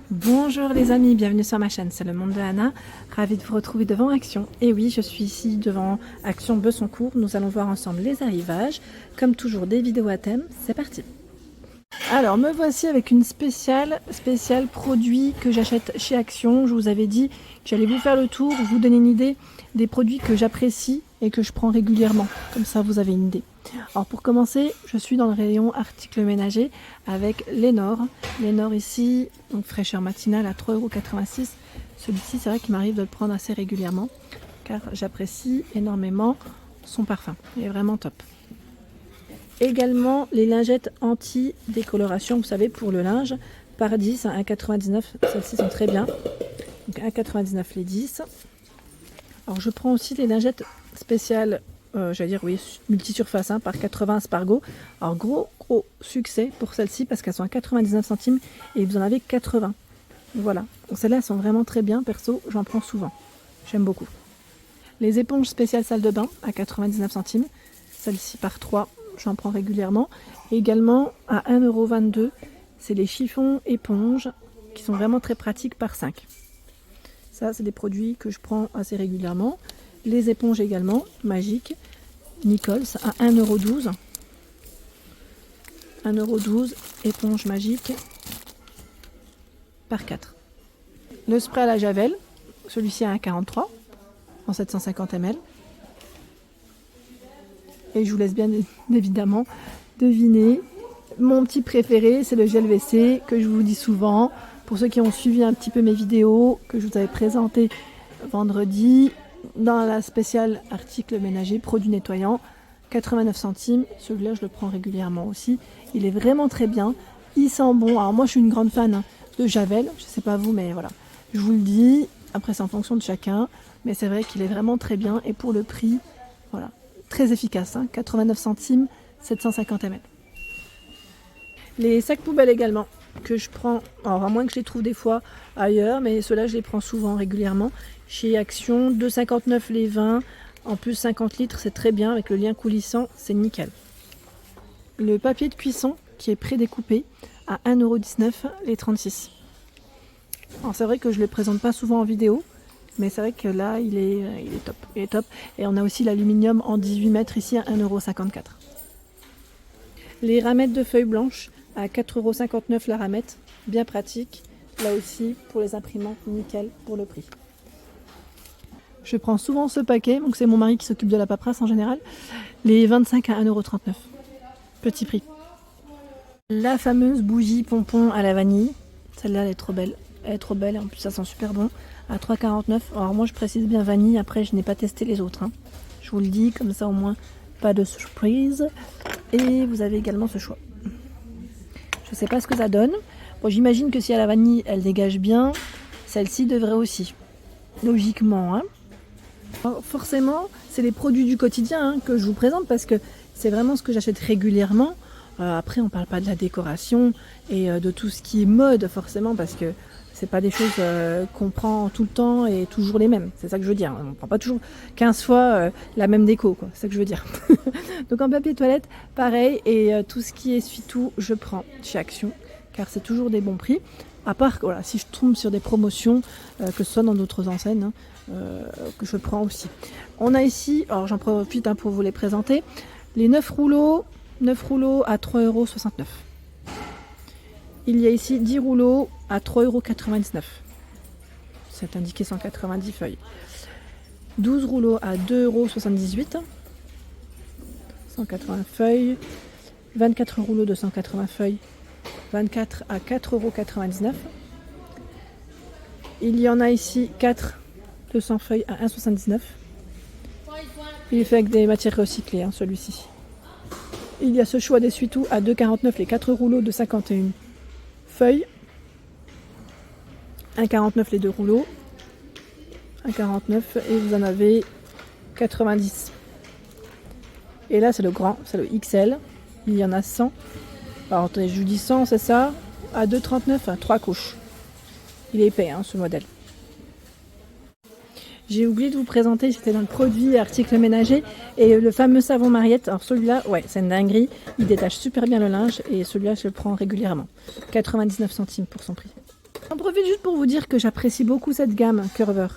Bonjour les amis, bienvenue sur ma chaîne, c'est le monde de Anna, ravie de vous retrouver devant Action. Et oui, je suis ici devant Action Bessancourt, nous allons voir ensemble les arrivages, comme toujours des vidéos à thème, c'est parti. Alors me voici avec une spéciale produit que j'achète chez Action. Je vous avais dit que j'allais vous faire le tour, vous donner une idée des produits que j'apprécie et que je prends régulièrement, comme ça vous avez une idée. Alors pour commencer, je suis dans le rayon articles ménagers avec Lénore. Lénore ici, donc fraîcheur matinale à 3,86 €. Celui-ci, c'est vrai qu'il m'arrive de le prendre assez régulièrement car j'apprécie énormément son parfum. Il est vraiment top. Également les lingettes anti-décoloration, vous savez, pour le linge, par 10 à 1,99 €. Celles-ci sont très bien. Donc 1,99 € les 10. Alors je prends aussi les lingettes spéciales, j'allais dire oui, multi-surface, par 80 Spargo. Alors gros succès pour celles-ci parce qu'elles sont à 99 centimes et vous en avez 80. Voilà, donc celles-là sont vraiment très bien, perso j'en prends souvent, j'aime beaucoup. Les éponges spéciales salle de bain à 99 centimes, celle-ci par 3, j'en prends régulièrement. Et également à 1,22 €, c'est les chiffons éponges qui sont vraiment très pratiques par 5. Ça, c'est des produits que je prends assez régulièrement. Les éponges également, magiques. Nichols à 1,12 €. 1,12 €, éponge magique par 4. Le spray à la javel, celui-ci à 1,43 € en 750 ml. Et je vous laisse bien évidemment deviner. Mon petit préféré, c'est le gel WC que je vous dis souvent. Pour ceux qui ont suivi un petit peu mes vidéos que je vous avais présentées vendredi, dans la spéciale articles ménagers, produits nettoyants, 89 centimes. Celui-là, je le prends régulièrement aussi. Il est vraiment très bien. Il sent bon. Alors moi, je suis une grande fan de Javel. Je ne sais pas vous, mais voilà. Je vous le dis. Après, c'est en fonction de chacun. Mais c'est vrai qu'il est vraiment très bien. Et pour le prix, voilà, très efficace. 89 centimes, 750 ml. Les sacs poubelles également, que je prends, alors à moins que je les trouve des fois ailleurs, mais ceux-là je les prends souvent, régulièrement, chez Action, 2,59 € les 20, en plus 50 litres, c'est très bien, avec le lien coulissant, c'est nickel. Le papier de cuisson, qui est prédécoupé, à 1,19 € les 36. Alors c'est vrai que je ne le présente pas souvent en vidéo, mais c'est vrai que là, il est top. Il est top. Et on a aussi l'aluminium en 18 mètres ici à 1,54 €. Les ramettes de feuilles blanches à 4,59 € la ramette, bien pratique. Là aussi, pour les imprimantes, nickel pour le prix. Je prends souvent ce paquet, donc c'est mon mari qui s'occupe de la paperasse en général. Les 25 à 1,39 €. Petit prix. La fameuse bougie pompon à la vanille. Celle-là, elle est trop belle. Elle est trop belle et en plus ça sent super bon. À 3,49 €. Alors moi je précise bien vanille, après je n'ai pas testé les autres. Je vous le dis, comme ça au moins pas de surprise. Et vous avez également ce choix. Je ne sais pas ce que ça donne. Bon, j'imagine que si à la vanille elle dégage bien, celle-ci devrait aussi. Logiquement. Alors, forcément, c'est les produits du quotidien que je vous présente parce que c'est vraiment ce que j'achète régulièrement. Après, on ne parle pas de la décoration et de tout ce qui est mode forcément parce que c'est pas des choses qu'on prend tout le temps et toujours les mêmes. C'est ça que je veux dire. On ne prend pas toujours 15 fois la même déco, quoi. C'est ça que je veux dire. Donc en papier toilette, pareil. Et tout ce qui est essuie-tout, je prends chez Action car c'est toujours des bons prix. À part voilà, si je tombe sur des promotions, que ce soit dans d'autres enseignes, que je prends aussi. On a ici, alors j'en profite pour vous les présenter, les 9 rouleaux à 3,69 €. Il y a ici 10 rouleaux à 3,99 €. C'est indiqué 190 feuilles. 12 rouleaux à 2,78 €. 180 feuilles. 24 rouleaux de 180 feuilles. 24 à 4,99 €. Il y en a ici 4 de 100 feuilles à 1,79 €. Il est fait avec des matières recyclées, celui-ci. Il y a ce choix d'essuie-tout à 2,49 € les 4 rouleaux de 51 feuilles. 1,49 € les 2 rouleaux. 1,49 € et vous en avez 90. Et là c'est le grand, c'est le XL. Il y en a 100. Alors attendez, je vous dis 100, c'est ça. À 2,39 €, 3 couches. Il est épais ce modèle. J'ai oublié de vous présenter, j'étais dans le produit articles ménagers et le fameux savon Mariette. Alors celui-là, ouais, c'est une dinguerie. Il détache super bien le linge et celui-là, je le prends régulièrement. 99 centimes pour son prix. J'en profite juste pour vous dire que j'apprécie beaucoup cette gamme Curver.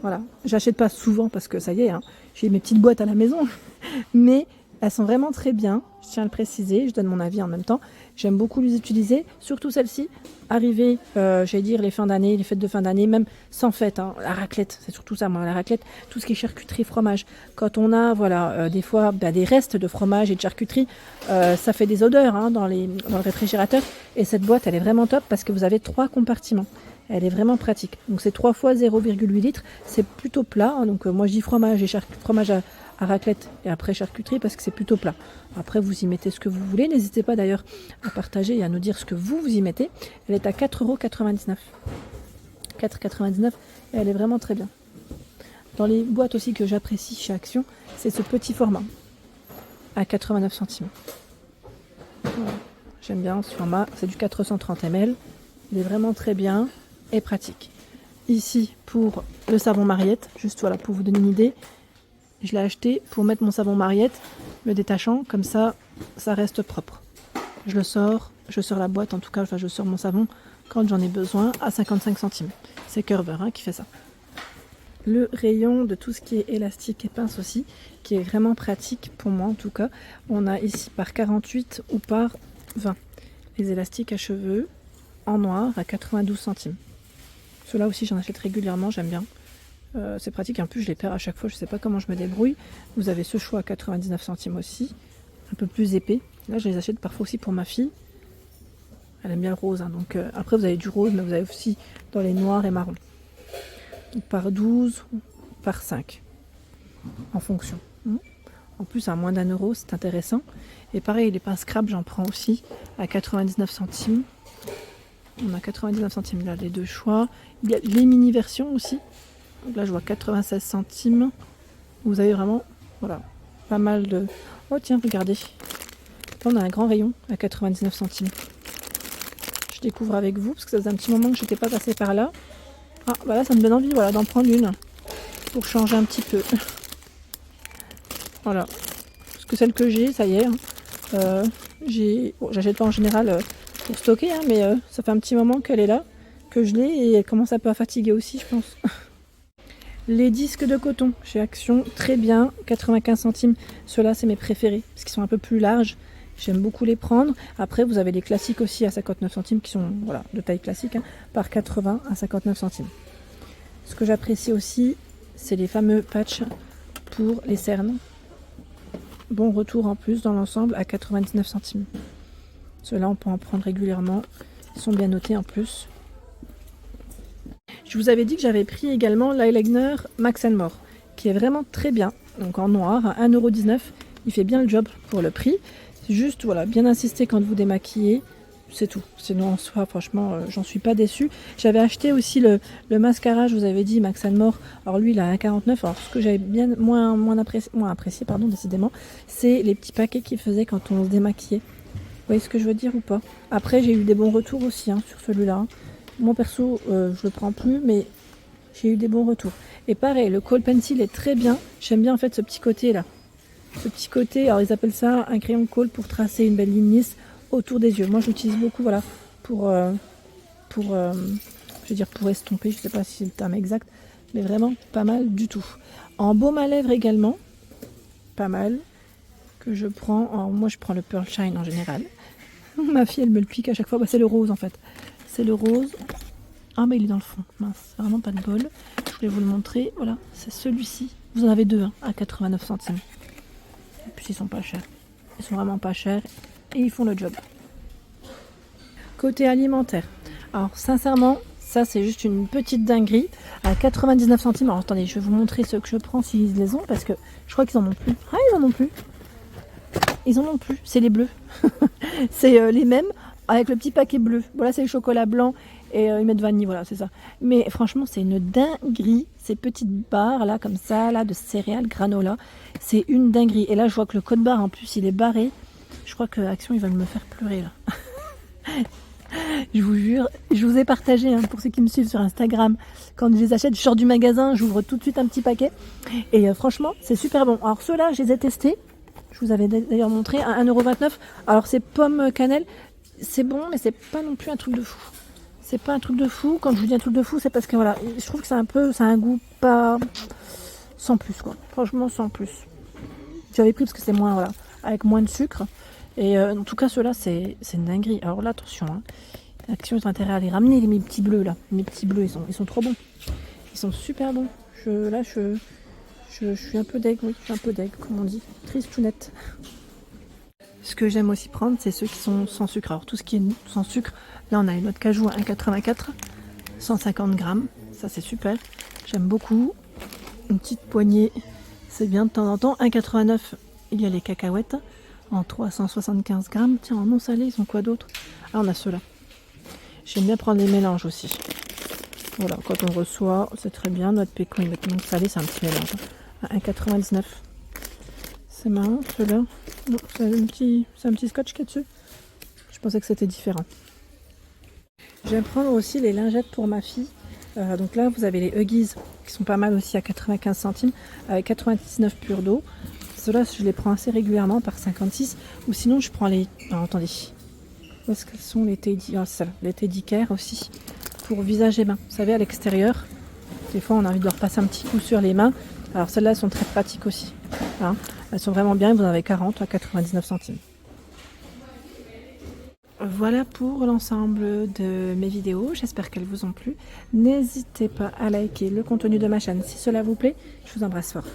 Voilà, j'achète pas souvent parce que ça y est, hein, j'ai mes petites boîtes à la maison, mais elles sont vraiment très bien, je tiens à le préciser, je donne mon avis en même temps. J'aime beaucoup les utiliser, surtout celle-ci, arrivée, j'allais dire les fins d'année, les fêtes de fin d'année, même sans fête, hein, la raclette, c'est surtout ça moi, la raclette, tout ce qui est charcuterie, fromage. Quand on a, voilà, des fois des restes de fromage et de charcuterie, ça fait des odeurs hein, dans le réfrigérateur, et cette boîte elle est vraiment top parce que vous avez 3 compartiments. Elle est vraiment pratique. Donc c'est 3 fois 0,8 litres. C'est plutôt plat. Hein. Donc moi je dis fromage et fromage à raclette et après charcuterie parce que c'est plutôt plat. Après vous y mettez ce que vous voulez. N'hésitez pas d'ailleurs à partager et à nous dire ce que vous y mettez. Elle est à 4,99 €. 4,99 € et elle est vraiment très bien. Dans les boîtes aussi que j'apprécie chez Action, c'est ce petit format à 89 centimes. Voilà. J'aime bien ce format. C'est du 430 ml. Il est vraiment très bien et pratique. Ici pour le savon Mariette, juste voilà pour vous donner une idée, je l'ai acheté pour mettre mon savon Mariette, le détachant, comme ça, ça reste propre. Je le sors, je sors la boîte en tout cas, enfin, je sors mon savon quand j'en ai besoin à 55 centimes. C'est Curver hein, qui fait ça. Le rayon de tout ce qui est élastique et pince aussi, qui est vraiment pratique pour moi en tout cas. On a ici par 48 ou par 20. Les élastiques à cheveux en noir à 92 centimes. Ceux-là aussi j'en achète régulièrement, j'aime bien. C'est pratique, en plus je les perds à chaque fois, je ne sais pas comment je me débrouille. Vous avez ce choix à 99 centimes aussi, un peu plus épais. Là je les achète parfois aussi pour ma fille. Elle aime bien le rose, hein, donc après vous avez du rose, mais vous avez aussi dans les noirs et marrons. Donc, par 12 ou par 5, en fonction. En plus à moins d'1 €, c'est intéressant. Et pareil, les pinces crabes j'en prends aussi à 99 centimes. On a 99 centimes là, les 2 choix. Il y a les mini versions aussi. Donc là, je vois 96 centimes. Vous avez vraiment, voilà, pas mal de... Oh tiens, regardez. Là, on a un grand rayon à 99 centimes. Je découvre avec vous, parce que ça faisait un petit moment que je n'étais pas passée par là. Ah, voilà, ça me donne envie voilà, d'en prendre une. Pour changer un petit peu. Voilà. Parce que celle que j'ai, ça y est. Hein, j'achète pas en général... pour stocker, hein, mais ça fait un petit moment qu'elle est là, que je l'ai, et elle commence un peu à fatiguer aussi, je pense. Les disques de coton chez Action, très bien, 95 centimes. Ceux-là, c'est mes préférés, parce qu'ils sont un peu plus larges. J'aime beaucoup les prendre. Après, vous avez les classiques aussi à 59 centimes, qui sont voilà, de taille classique, hein, par 80 à 59 centimes. Ce que j'apprécie aussi, c'est les fameux patchs pour les cernes. Bon retour en plus dans l'ensemble à 99 centimes. Ceux-là, on peut en prendre régulièrement. Ils sont bien notés en plus. Je vous avais dit que j'avais pris également l'eyeliner Max & More, qui est vraiment très bien. Donc en noir, à 1,19 €. Il fait bien le job pour le prix. C'est juste, voilà, bien insister quand vous démaquillez. C'est tout. Sinon, en soi, franchement, j'en suis pas déçue. J'avais acheté aussi le mascara, je vous avais dit, Max & More. Alors lui, il a 1,49 €. Alors ce que j'avais bien moins apprécié, pardon, décidément, c'est les petits paquets qu'il faisait quand on se démaquillait. Vous voyez ce que je veux dire ou pas? Après, j'ai eu des bons retours aussi hein, sur celui-là. Moi, perso, je le prends plus, mais j'ai eu des bons retours. Et pareil, le Kohl Pencil est très bien. J'aime bien en fait ce petit côté-là. Ce petit côté, alors ils appellent ça un crayon Kohl pour tracer une belle ligne lisse autour des yeux. Moi, je l'utilise beaucoup voilà, pour estomper. Je ne sais pas si c'est le terme exact, mais vraiment pas mal du tout. En baume à lèvres également, pas mal. Que je prends, alors moi je prends le Pearl Shine en général. Ma fille elle me le pique à chaque fois, c'est le rose en fait. C'est le rose. Ah mais il est dans le fond, mince, c'est vraiment pas de bol. Je voulais vous le montrer, voilà, c'est celui-ci. Vous en avez deux hein, à 89 centimes. Et puis ils sont pas chers. Ils sont vraiment pas chers et ils font le job. Côté alimentaire, alors sincèrement, ça c'est juste une petite dinguerie à 99 centimes. Alors attendez, je vais vous montrer ceux que je prends s'ils les ont parce que je crois qu'ils en ont plus. Ah ils en ont plus. Ils en ont plus, c'est les bleus. C'est les mêmes avec le petit paquet bleu. Voilà, c'est le chocolat blanc et ils mettent vanille, voilà, c'est ça. Mais franchement, c'est une dinguerie. Ces petites barres là, comme ça, là, de céréales, granola. C'est une dinguerie. Et là, je vois que le code barre, en plus, il est barré. Je crois que Action, ils veulent me faire pleurer là. Je vous jure, je vous ai partagé, hein, pour ceux qui me suivent sur Instagram, quand je les achète, je sors du magasin, j'ouvre tout de suite un petit paquet. Et franchement, c'est super bon. Alors ceux-là, je les ai testés. Je vous avais d'ailleurs montré à 1,29 €. Alors c'est pomme cannelle, c'est bon, mais c'est pas non plus un truc de fou. C'est pas un truc de fou. Quand je vous dis un truc de fou, c'est parce que voilà, je trouve que c'est un goût pas sans plus quoi. Franchement, sans plus. J'avais pris parce que c'est moins, voilà, avec moins de sucre. Et en tout cas, ceux-là, c'est une dinguerie. Alors là, attention, hein. Action, j'ai intérêt à les ramener, mes petits bleus là. Mes petits bleus, ils sont trop bons. Ils sont super bons. Je suis un peu deg, oui, je suis un peu deg, comme on dit. Triste ou net. Ce que j'aime aussi prendre, c'est ceux qui sont sans sucre. Alors tout ce qui est sans sucre, là on a une noix de cajou à 1,84, 150 grammes. Ça c'est super. J'aime beaucoup. Une petite poignée, c'est bien de temps en temps. 1,89, il y a les cacahuètes en 375 grammes. Tiens, en non salé, ils ont quoi d'autre? Ah, on a ceux-là. J'aime bien prendre les mélanges aussi. Voilà, quand on reçoit, c'est très bien. Notre pécan et notre non salé, c'est un petit mélange. À 1,99. C'est marrant, ceux-là. C'est un petit scotch qu'il y a dessus. Je pensais que c'était différent. Je vais prendre aussi les lingettes pour ma fille. Donc là, vous avez les Huggies qui sont pas mal aussi à 95 centimes, avec 99 purs d'eau. Ceux-là, je les prends assez régulièrement par 56. Ou sinon, je prends les... Alors, attendez. Où est-ce qu'elles sont les Teddy? Ah, c'est ça, les Teddy Care aussi. Pour visage et mains. Vous savez, à l'extérieur, des fois, on a envie de leur passer un petit coup sur les mains. Alors, celles-là, elles sont très pratiques aussi. Hein, elles sont vraiment bien. Vous en avez 40 à 99 centimes. Voilà pour l'ensemble de mes vidéos, j'espère qu'elles vous ont plu. N'hésitez pas à liker le contenu de ma chaîne si cela vous plaît. Je vous embrasse fort.